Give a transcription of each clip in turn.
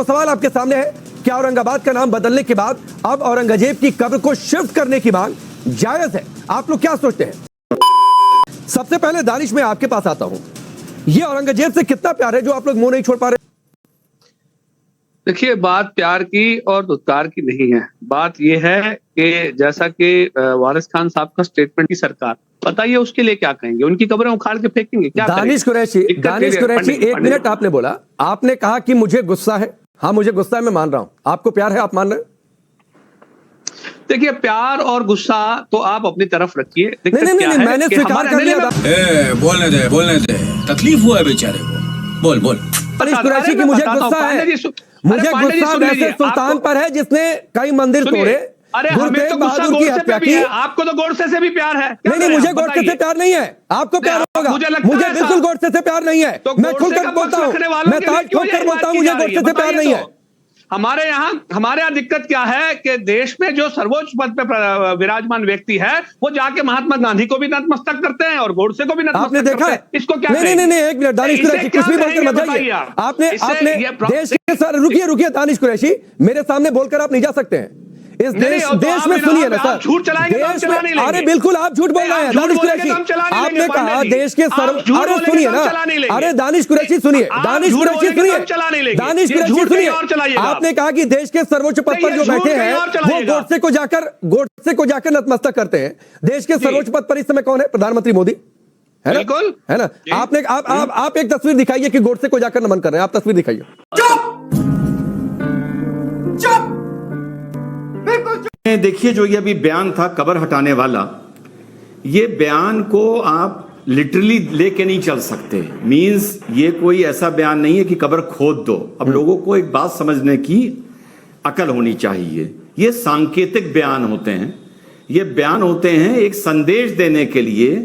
वो सवाल आपके सामने है, क्या औरंगाबाद का नाम बदलने के बाद अब औरंगजेब की कब्र को शिफ्ट करने की मांग जायज है? आप लोग क्या सोचते हैं? सबसे पहले दानिश में आपके पास आता हूं, ये औरंगजेब से कितना प्यार है जो आप लोग मुंह नहीं छोड़ पा रहे? देखिए, बात प्यार की और दुत्कार की नहीं है। बात यह है कि जैसा कि वारिस खान साहब का स्टेटमेंट की सरकार, बताइए उसके लिए क्या कहेंगे? उनकी कब्रें उखाड़ के फेंकेंगे क्या? दानिश कुरैशी, एक मिनट आपने बोला, आपने कहा कि मुझे गुस्सा है। हाँ, मुझे गुस्सा है, मैं मान रहा हूं। आपको प्यार है, आप मान रहे हैं? देखिए, प्यार और गुस्सा तो आप अपनी तरफ रखिए। नहीं, मैंने स्वीकार कर लिया। बोलने दे, तकलीफ हुआ है बेचारे को। बोल दानिश कुरैशी की मुझे गुस्सा है। मुझे गुस्सा वैसे सुल्तान पर है जिसने कई मंदिर तोड़े। अरे हमें तो गुस्सा गोडसे पे भी है, आपको तो गोडसे से भी प्यार है। नहीं, मुझे गोडसे से प्यार नहीं है। आपको प्यार होगा, मुझे बिल्कुल गोडसे से प्यार नहीं है। मैं खुलकर बोलता हूँ, मैं ताज ठोककर बोलता हूँ, मुझे गोडसे से प्यार नहीं है। हमारे यहाँ दिक्कत क्या है कि देश में जो सर्वोच्च पद पे विराजमान व्यक्ति है वो जाके महात्मा गांधी को भी नतमस्तक करते हैं और गोडसे को भी नतमस्तक आपने देखा है? इसको क्या? नहीं, एक मिनट दानिश कुरैशी, कुछ भी बोलकर मत जाइए। आपने देश के सर, रुकिए दानिश कुरैशी, मेरे सामने बोलकर आप नहीं जा सकते हैं। इस देश में सुनिए ना सर, झूठ चलाएंगे तो हम चला नहीं लेंगे। अरे बिल्कुल आप झूठ बोल रहे हैं दानिश कुरैशी। आपने कहा देश के सर, अरे सुनिए ना, अरे दानिश कुरैशी सुनिए, दानिश कुरैशी सुनिए, आपने कहा कि देश के सर्वोच्च पद पर जो बैठे हैं वो गोडसे को जाकर नतमस्तक करते हैं। देश के सर्वोच्च पद पर इस समय कौन है? प्रधानमंत्री मोदी है ना? है ना? आपने आप एक तस्वीर दिखाइए कि गोडसे को जाकर नमन कर रहे हैं। आप तस्वीर दिखाइए। देखिए, जो ये अभी बयान था कब्र हटाने वाला, ये बयान को आप लिटरली लेके नहीं चल सकते। मींस ये कोई ऐसा बयान नहीं है कि कब्र खोद दो। अब लोगों को एक बात समझने की अकल होनी चाहिए। ये सांकेतिक बयान होते हैं, ये बयान होते हैं एक संदेश देने के लिए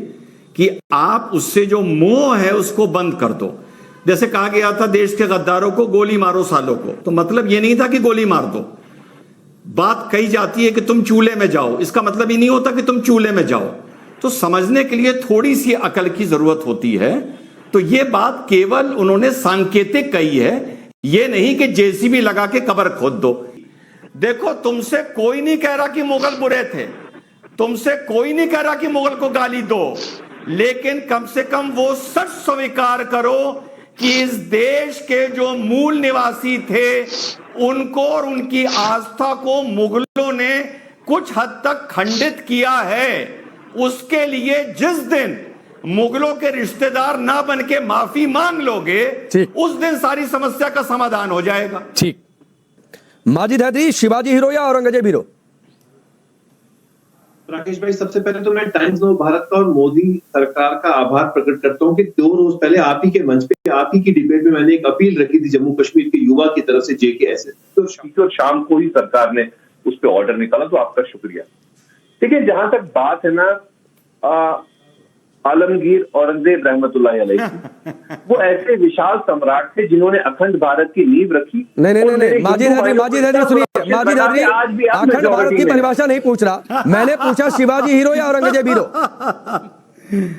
कि आप उससे जो मोह है उसको बंद कर दो। जैसे कहा गया था देश के गद्दारों को गोली मारो सालों को, तो मतलब ये नहीं था कि गोली मार दो। बात कही जाती है कि तुम चूल्हे में जाओ, इसका मतलब ये नहीं होता कि तुम चूल्हे में जाओ। तो समझने के लिए थोड़ी सी अकल की जरूरत होती है। तो ये बात केवल उन्होंने सांकेतिक कही है, ये नहीं कि जेसीबी लगा के कब्र खोद दो। देखो, तुमसे कोई नहीं कह रहा कि मुगल बुरे थे, तुमसे कोई नहीं कह रहा कि मुगल को गाली दो, लेकिन कम से कम वो सच स्वीकार करो कि इस देश के जो मूल निवासी थे उनको और उनकी आस्था को मुगलों ने कुछ हद तक खंडित किया है। उसके लिए जिस दिन मुगलों के रिश्तेदार ना बन के माफी मांग लोगे, उस दिन सारी समस्या का समाधान हो जाएगा। ठीक। माजिद हैदरी, शिवाजी हीरो या औरंगजेब हीरो? राकेश भाई, सबसे पहले तो मैं टाइम्स ऑफ भारत का और मोदी सरकार का आभार प्रकट करता हूं कि 2 रोज पहले आप ही के मंच पे, आप ही की डिबेट में मैंने एक अपील रखी थी जम्मू कश्मीर के युवा की तरफ से जेकेएसएस, तो शाम को ही सरकार ने उस पर ऑर्डर निकाला, तो आपका शुक्रिया। देखिए, जहां तक बात है ना आलमगीर औरंगजेब रहमतुल्लाह अलैह की, वो ऐसे विशाल सम्राट थे जिन्होंने अखंड भारत की नींव रखी। नहीं, माजिद हैदरी सुनिए, माजिद हैदरी, अखंड भारत की परिभाषा नहीं पूछ रहा, मैंने पूछा शिवाजी हीरो या औरंगजेब हीरो?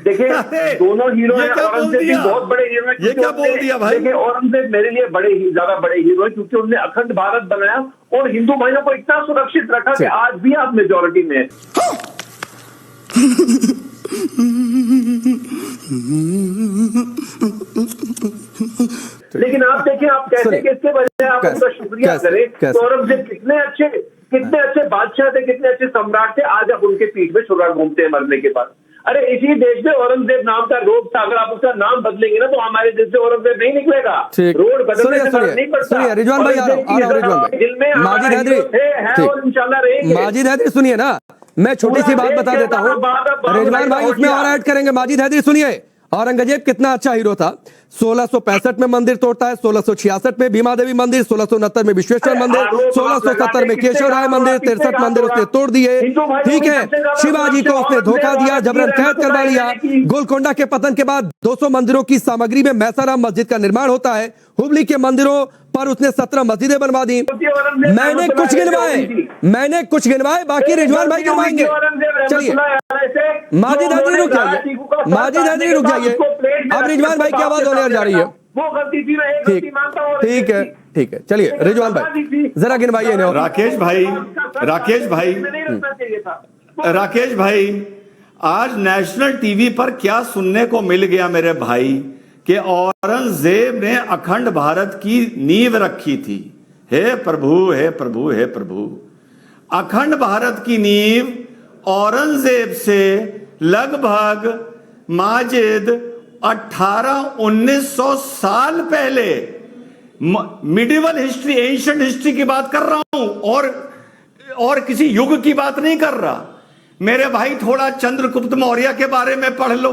देखिए, दोनों हीरो हैं। औरंगजेब भी बहुत बड़े हीरो हैं। ये क्या बोल दिया भाई? देखिए, औरंगजेब मेरे लिए ज्यादा बड़े हीरो है क्योंकि उन्होंने अखंड भारत बनाया और हिंदू भाइयों को इतना सुरक्षित रखा कि आज भी आप मेजोरिटी में है। लेकिन आप देखिए, आप कैसे किसके वजह आप उनका शुक्रिया करें। तो औरंगजेब कितने अच्छे बादशाह थे, कितने अच्छे सम्राट थे, आज आप उनके पीठ में छुरा घूमते हैं मरने के बाद। अरे इसी देश में औरंगजेब नाम का रोड था, अगर आप उसका नाम बदलेंगे ना तो हमारे देश से औरंगजेब नहीं निकलेगा। रोड बदलने से फर्क नहीं पड़ता। रिजवान भाई आ रहा हूं, दिल में माजिद हैदरी और इंशाल्लाह रहेंगे। माजिद हैदरी सुनिए ना, मैं छोटी सी बात बता देता हूँ, रिजवान भाई उसमें और ऐड करेंगे। माजिद हैदरी सुनिए, औरंगजेब कितना अच्छा हीरो था। 1665 में मंदिर तोड़ता है, 1666 में भीमा देवी मंदिर, 1669 में विश्वेश्वर मंदिर, 1670 में केशव राय मंदिर, 63 मंदिर उसने तोड़ दिए। ठीक है, शिवाजी को उसने धोखा दिया, जबरन कैद करवा लिया। गोलकोंडा के पतन के बाद 200 मंदिरों की सामग्री में मैसाराम मस्जिद का निर्माण होता है। हुबली के मंदिरों पर उसने 17 मस्जिदें बनवा दी। मैंने कुछ गिनवाए, बाकी रिजवान भाई गिनवाएंगे। चलिए, माजिद हैदरी रुक जाइए, अब रिजवान भाई की आवाज होने जा रही है। वो गलती थी, मैं एक गलती मानता हूँ। ठीक है, ठीक है, चलिए रिजवान भाई जरा गिनवाइए इन्हें। राकेश भाई, आज नेशनल टीवी पर क्या सुनने को मिल गया मेरे भाई कि औरंगजेब ने अखंड भारत की नींव रखी थी। हे प्रभु, हे प्रभु, हे प्रभु, अखंड भारत की नींव औरंगजेब से लगभग माजिद 1800-1900 साल पहले, मिडिवल हिस्ट्री, एंशिएंट हिस्ट्री की बात कर रहा हूं और किसी युग की बात नहीं कर रहा। मेरे भाई थोड़ा चंद्रगुप्त मौर्य के बारे में पढ़ लो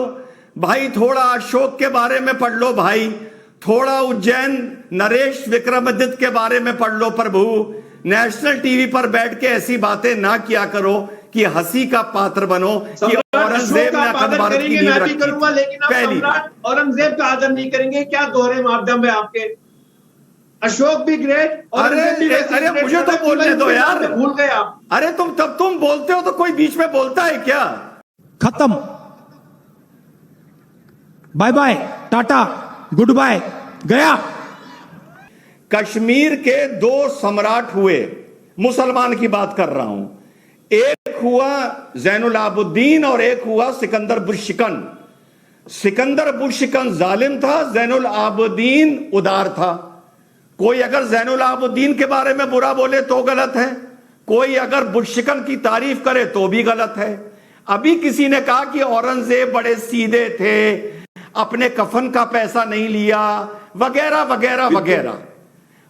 भाई, थोड़ा अशोक के बारे में पढ़ लो भाई, थोड़ा उज्जैन नरेश विक्रमादित्य के बारे में पढ़ लो। प्रभु, नेशनल टीवी पर बैठ के ऐसी बातें ना किया करो कि हंसी का पात्र बनो कि औरंगजेब ने अखंड भारत की नींव रखी। लेकिन आप सम्राट औरंगजेब का आदर नहीं करेंगे, क्या दोहरे मापदंड है आपके? अशोक भी ग्रेट, अरे मुझे तो बोलने दो यार, भूल गए आप। अरे तुम बोलते हो तो कोई बीच में बोलता है क्या? खत्म, बाय बाय, टाटा, गुड बाय, गया। कश्मीर के 2 सम्राट हुए, मुसलमान की बात कर रहा हूं। एक हुआ ज़ैनुल आबुद्दीन और एक हुआ सिकंदर बुर्शिकन। सिकंदर बुर्शिकन जालिम था, ज़ैनुल आबुद्दीन उदार था। कोई अगर ज़ैनुल आबुद्दीन के बारे में बुरा बोले तो गलत है, कोई अगर बुर्शिकन की तारीफ करे तो भी गलत है। अभी किसी ने कहा कि औरंगजेब बड़े सीधे थे, अपने कफन का पैसा नहीं लिया, वगैरह वगैरह वगैरह।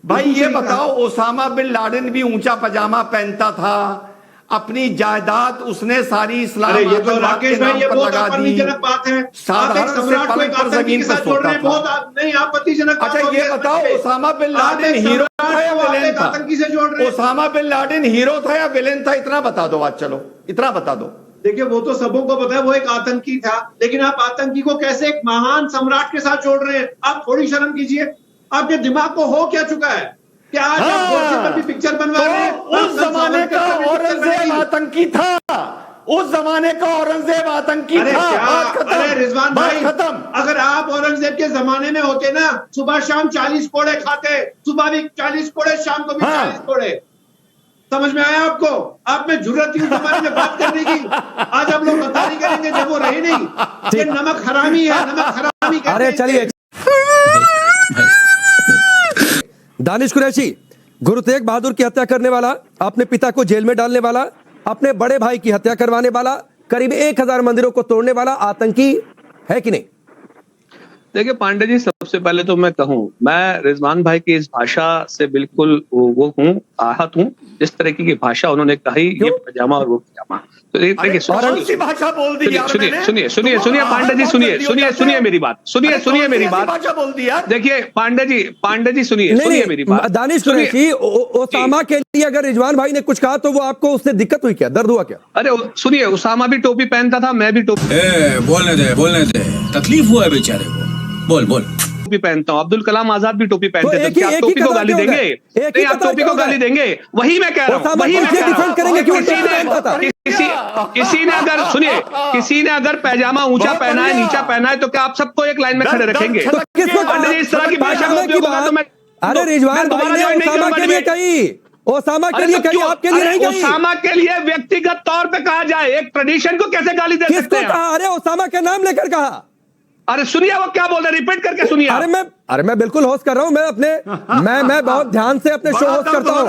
भाई ये बताओ, ओसामा बिन लादेन भी ऊंचा पजामा पहनता था, अपनी जायदाद उसने सारी इस्लाम ये तो राकेश भाई, ये बहुत आपत्तिजनक बात है। साधारण से पलंग पर जमीन पर सोता था। बहुत नहीं आपत्तिजनक। अच्छा ये बताओ, ओसामा बिन लादेन हीरो था या विलेन था? आतंकी से जोड़ रहे हैं। ओसामा बिन लादेन हीरो था या विलेन था? इतना बता दो आज, चलो इतना बता दो। देखिए वो तो सबों को पता है, वो एक आतंकी था, लेकिन आप आतंकी को कैसे एक महान सम्राट के साथ जोड़ रहे हैं? आप थोड़ी शर्म कीजिए, आपके दिमाग को हो क्या चुका है? क्या आज आप गोडसे पर भी पिक्चर बनवा रहे हैं? उस जमाने का औरंगजेब आतंकी था, उस जमाने का औरंगजेब आतंकी था। अरे रिजवान भाई, खत्म। अगर आप औरंगजेब के जमाने में होते ना, सुबह शाम 40 कोड़े खाते, सुबह भी 40 कोड़े, शाम को भी 40 कोड़े। समझ में आया आपको? आप में जुर्रत थी उस जमाने में बात करने की। आज आप लोग बता नहीं करेंगे जब वो रहे नहीं। ये नमक हरामी है, नमक हरामी। अरे चलिए, दानिश कुरैशी, गुरु तेग बहादुर की हत्या करने वाला, अपने पिता को जेल में डालने वाला, अपने बड़े भाई की हत्या करवाने वाला, करीब 1000 मंदिरों को तोड़ने वाला आतंकी है कि नहीं? देखिए पांडे जी, सबसे पहले तो मैं कहूं, मैं रिजवान भाई की इस भाषा से बिल्कुल वो हूं, आहत हूं। जिस तरह की भाषा उन्होंने कही, ये पजामा और वो पजामा, तो देखिए सी भाषा बोल दी यार। सुनिए पांडे जी, सुनिए मेरी बात, सुनिए मेरी बात। भाषा बोल दी यार। देखिए पांडे जी सुनिए मेरी बात। दानिश कुरैशी, ओसामा के लिए अगर रिजवान भाई ने कुछ कहा तो वो आपको उससे दिक्कत हुई क्या, दर्द हुआ क्या? अरे सुनिए, ओसामा भी टोपी पहनता था, मैं भी टोपी बोलने दे, तकलीफ हुआ है बेचारे को। बोल टोपी पहनता हूँ। अब्दुल कलाम आजाद भी टोपी पहनते थे। क्या आप टोपी को गाली देंगे? नहीं, आप टोपी को गाली देंगे? वही मैं कह रहा हूँ, वही मैं कह रहा हूँ। किसी ने अगर सुनिए, किसी ने अगर पैजामा ऊंचा पहना है, नीचा पहना है, तो क्या आप सबको एक लाइन में खड़े रखेंगे? इस तरह की भाषा का उपयोग होगा तो मैं, अरे रिजवान भाई ने ओसामा के लिए कही, ओसामा के लिए कही, आपके लिए नहीं कही। ओसामा के लिए व्यक्तिगत तौर पे कहा जाए, एक ट्रेडिशन को कैसे गाली दे सकते हैं? किसको कहा? अरे ओसामा के नाम लेकर कहा। अरे सुनिए वो क्या बोल रहे, रिपीट करके सुनिए। अरे मैं बिल्कुल होस्ट कर रहा हूं, मैं अपने मैं बहुत ध्यान से अपने शो होस्ट करता हूं।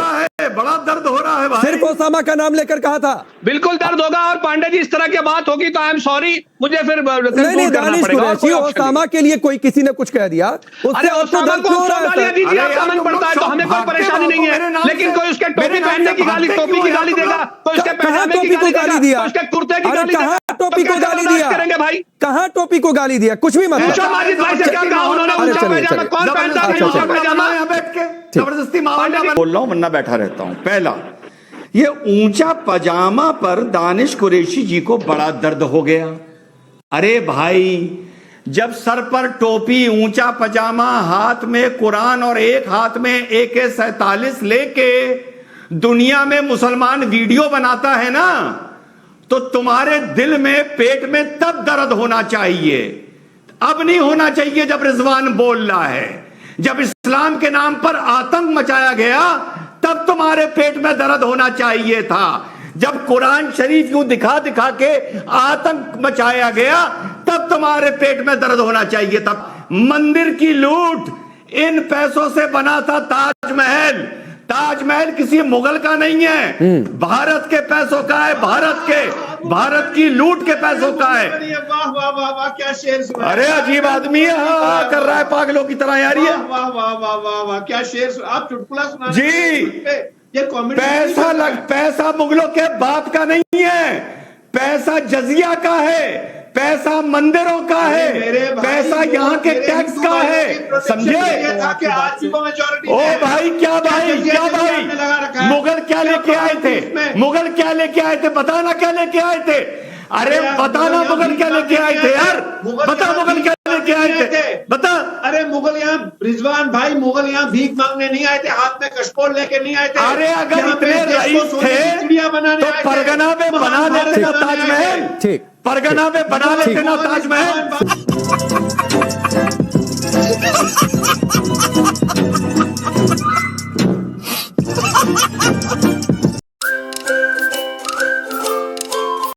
बड़ा दर्द हो रहा है भाई। सिर्फ ओसामा का नाम लेकर कहा था। बिल्कुल दर्द होगा, और पांडे जी इस तरह की बात होगी तो आई एम सॉरी, मुझे फिर नहीं, दानिश कुरैशी, ओसामा के लिए कोई किसी ने कुछ कह दिया, उससे आपको दर्द क्यों हो रहा है? दीजिए, आपका मन पड़ता है तो हमें कोई परेशानी नहीं है, लेकिन कोई उसके टोपी पहनने की गाली, टोपी की गाली देगा, कोई उसके पैजामे की गाली दिया, उसके कुर्ते की गाली देगा, टोपी को गाली दिया करेंगे भाई? कहाँ टोपी को गाली दिया? कुछ भी मतलब। माजिद भाई से क्या कहा उन्होंने? ऊंचा पैजामा कौन पहनता है? ऊंचा पैजामा बैठ के जबरदस्ती बोल रहा हूं, वरना बैठा रहता हूं। पहला, ये ऊंचा पजामा पर दानिश कुरैशी जी को बड़ा दर्द हो गया। अरे भाई, जब सर पर टोपी, ऊंचा पजामा, हाथ में कुरान और एक हाथ में AK-47 लेके दुनिया में मुसलमान वीडियो बनाता है ना, तो तुम्हारे दिल में, पेट में तब दर्द होना चाहिए। अब नहीं होना चाहिए जब रिजवान बोल रहा है। जब इस्लाम के नाम पर आतंक मचाया गया तब तुम्हारे पेट में दर्द होना चाहिए था। जब कुरान शरीफ यूं दिखा दिखा के आतंक मचाया गया तब तुम्हारे पेट में दर्द होना चाहिए था। मंदिर की लूट, इन पैसों से बना था ताजमहल। ताजमहल किसी मुगल का नहीं है, भारत के पैसों का है, भारत की लूट के पैसों का है। वाह वाह वाह वाह, क्या शेर सुना। अरे अजीब आदमी है, हाँ कर रहा है पागलों की तरह यार। ये वाह वाह वाह वाह वाह, क्या शेर। आप चुटकुला सुना जी। ये कॉमेडी। पैसा मुगलों के बाप का नहीं है, पैसा जजिया का है, पैसा मंदिरों का है, पैसा यहाँ के टैक्स का है, समझे? ओ भाई क्या भाई मुगल क्या लेके आए थे? बताना क्या लेके आए थे? अरे बताना मुगल क्या लेके आए थे यार, बता मुगल क्या लेके आए थे, बता। अरे मुगल यहाँ, रिजवान भाई, मुगल यहाँ भीख मांगने नहीं आए थे, हाथ में कशपोल लेके नहीं आए थे। अरे अगर इतने रईस थे तो परगना में बना लेते ना ताजमहल, ठीक, परगना में बना लेते ना ताजमहल।